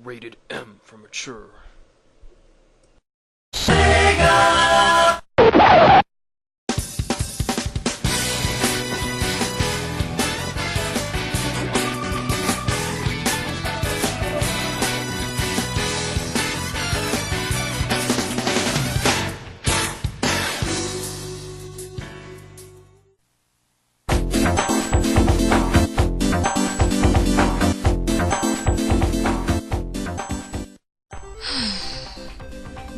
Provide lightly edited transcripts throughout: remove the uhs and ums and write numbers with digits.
rated M for mature.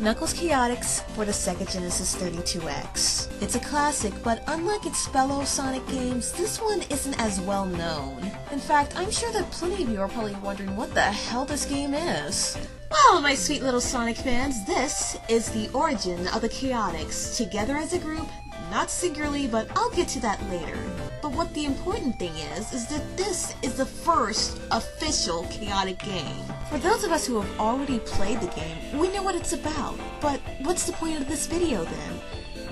Knuckles Chaotix for the Sega Genesis 32X. It's a classic, but unlike its fellow Sonic games, this one isn't as well known. In fact, I'm sure that plenty of you are probably wondering what the hell this game is. Well, my sweet little Sonic fans, this is the origin of the Chaotix, together as a group, not singularly, but I'll get to that later. But what the important thing is that this is the first official Chaotic game. For those of us who have already played the game, we know what it's about. But what's the point of this video then?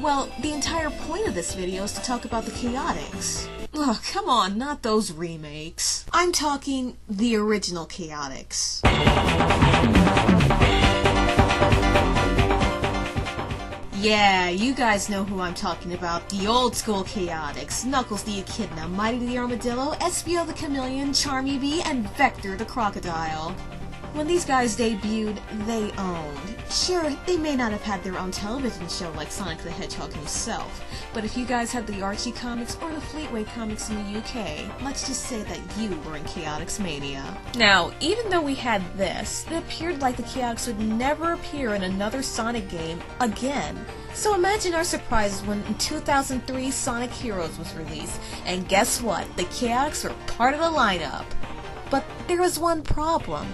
Well, the entire point of this video is to talk about the Chaotix. Oh, come on, not those remakes. I'm talking the original Chaotix. Yeah, you guys know who I'm talking about. The old school Chaotix. Knuckles the Echidna, Mighty the Armadillo, Espio the Chameleon, Charmy Bee, and Vector the Crocodile. When these guys debuted, they owned. Sure, they may not have had their own television show like Sonic the Hedgehog himself, but if you guys had the Archie comics or the Fleetway comics in the UK, let's just say that you were in Chaotix Mania. Now, even though we had this, it appeared like the Chaotix would never appear in another Sonic game again. So imagine our surprise when in 2003 Sonic Heroes was released, and guess what? The Chaotix were part of the lineup. But there was one problem.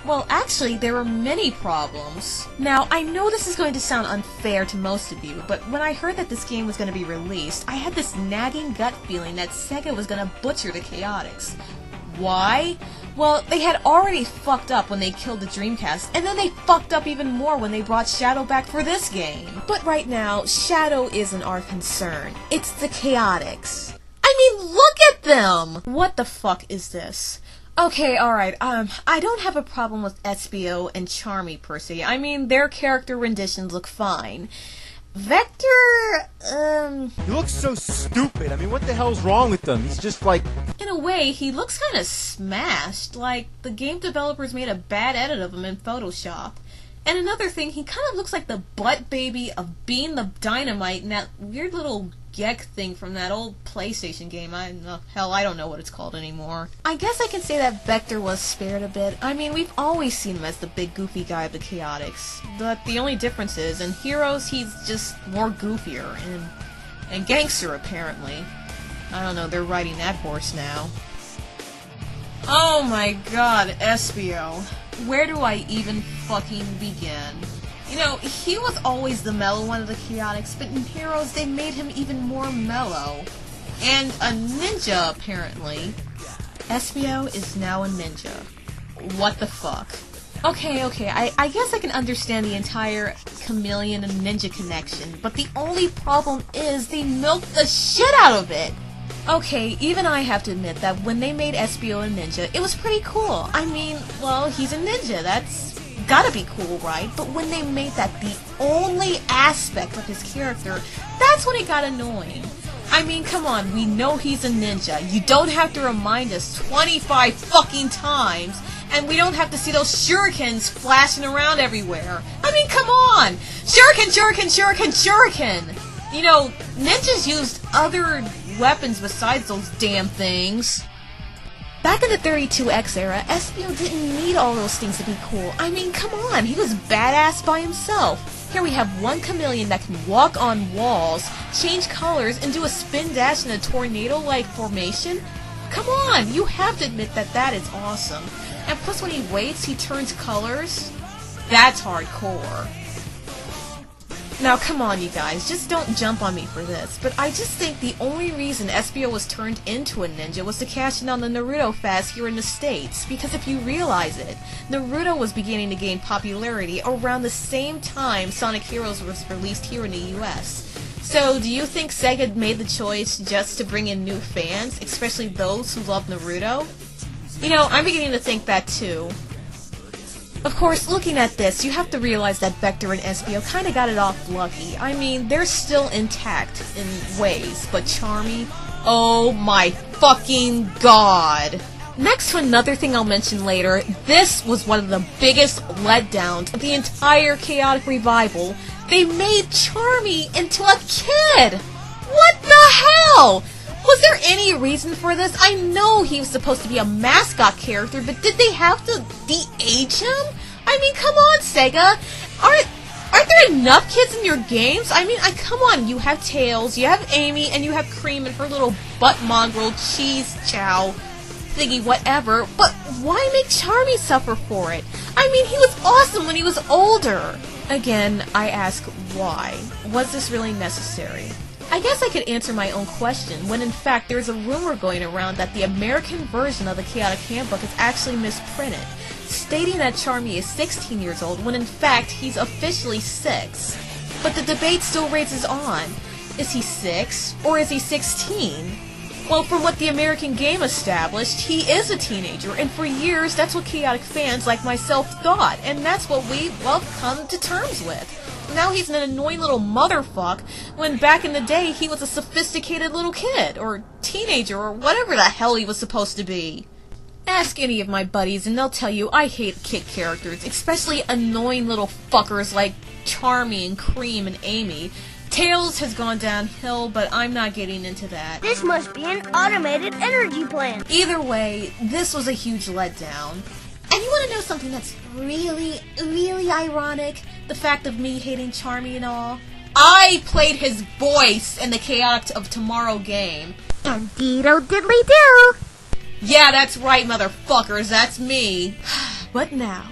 Well, actually, there were many problems. Now, I know this is going to sound unfair to most of you, but when I heard that this game was going to be released, I had this nagging gut feeling that Sega was going to butcher the Chaotix. Why? Well, they had already fucked up when they killed the Dreamcast, and then they fucked up even more when they brought Shadow back for this game. But right now, Shadow isn't our concern. It's the Chaotix. I mean, look at them! What the fuck is this? Okay, alright, I don't have a problem with Espio and Charmy per se. I mean, their character renditions look fine. Vector, He looks so stupid. I mean, what the hell's wrong with him? He's just like... In a way, he looks kinda smashed, like the game developers made a bad edit of him in Photoshop. And another thing, he kind of looks like the butt baby of Bean the Dynamite in that weird little Gek thing from that old PlayStation game. I don't know what it's called anymore. I guess I can say that Vector was spared a bit. I mean, we've always seen him as the big goofy guy of the Chaotix. But the only difference is, in Heroes, he's just more goofier and gangster, apparently. I don't know, they're riding that horse now. Oh my god, Espio. Where do I even fucking begin? You know, he was always the mellow one of the Chaotix, but in Heroes they made him even more mellow. And a ninja, apparently. Espio is now a ninja. What the fuck? Okay, I guess I can understand the entire chameleon and ninja connection, but the only problem is they milked the shit out of it! Okay, even I have to admit that when they made Espio a ninja, it was pretty cool. I mean, well, he's a ninja, that's gotta be cool, right? But when they made that the only aspect of his character, that's when it got annoying. I mean, come on, we know he's a ninja. You don't have to remind us 25 fucking times, and we don't have to see those shurikens flashing around everywhere. I mean, come on! Shuriken, shuriken, shuriken, shuriken! You know, ninjas used other weapons besides those damn things. Back in the 32X era, Espio didn't need all those things to be cool. I mean, come on, he was badass by himself. Here we have one chameleon that can walk on walls, change colors, and do a spin dash in a tornado-like formation. Come on, you have to admit that that is awesome. And plus when he waits, he turns colors. That's hardcore. Now, come on, you guys, just don't jump on me for this, but I just think the only reason Espio was turned into a ninja was to cash in on the Naruto fad here in the States, because if you realize it, Naruto was beginning to gain popularity around the same time Sonic Heroes was released here in the US. So, do you think Sega made the choice just to bring in new fans, especially those who love Naruto? You know, I'm beginning to think that too. Of course, looking at this, you have to realize that Vector and Espio kinda got it off lucky. I mean, they're still intact in ways, but Charmy? Oh my fucking god! Next to another thing I'll mention later, this was one of the biggest letdowns of the entire Chaotic Revival. They made Charmy into a kid! What the hell? Was there any reason for this? I know he was supposed to be a mascot character, but did they have to de-age him? I mean, come on, Sega. Aren't there enough kids in your games? I mean, come on, you have Tails, you have Amy, and you have Cream and her little butt mongrel cheese chow thingy whatever, but why make Charmy suffer for it? I mean, he was awesome when he was older. Again, I ask why? Was this really necessary? I guess I could answer my own question, when in fact there's a rumor going around that the American version of the Chaotic Handbook is actually misprinted, stating that Charmy is 16 years old when in fact he's officially 6. But the debate still rages on. Is he 6 or is he 16? Well, from what the American game established, he is a teenager, and for years that's what Chaotic fans like myself thought, and that's what we've, well, come to terms with. Now he's an annoying little motherfuck, when back in the day he was a sophisticated little kid, or teenager, or whatever the hell he was supposed to be. Ask any of my buddies and they'll tell you I hate kid characters, especially annoying little fuckers like Charmy and Cream and Amy. Tails has gone downhill, but I'm not getting into that. This must be an automated energy plant. Either way, this was a huge letdown. And you want to know something that's really, really ironic? The fact of me hating Charmy and all? I played his voice in the Chaotic of Tomorrow game. Indeed-o diddly-do. Yeah, that's right, motherfuckers, that's me. But now,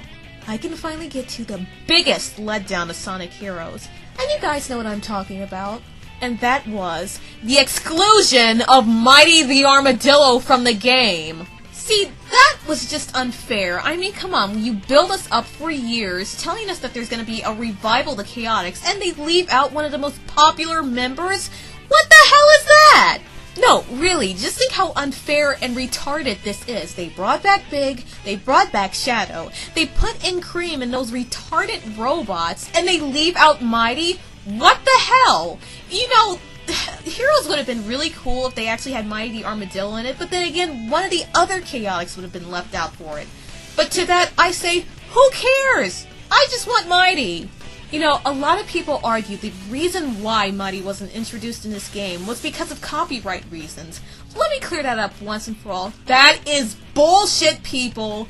I can finally get to the biggest letdown of Sonic Heroes. And you guys know what I'm talking about. And that was the exclusion of Mighty the Armadillo from the game. See, that was just unfair. I mean, come on, you build us up for years, telling us that there's going to be a revival to Chaotix, and they leave out one of the most popular members? What the hell is that? No, really, just think how unfair and retarded this is. They brought back Big, they brought back Shadow, they put in Cream and those retarded robots, and they leave out Mighty? What the hell? You know, Heroes would have been really cool if they actually had Mighty the Armadillo in it, but then again, one of the other Chaotix would have been left out for it. But to that, I say, who cares? I just want Mighty! You know, a lot of people argue the reason why Mighty wasn't introduced in this game was because of copyright reasons. Let me clear that up once and for all. That is bullshit, people!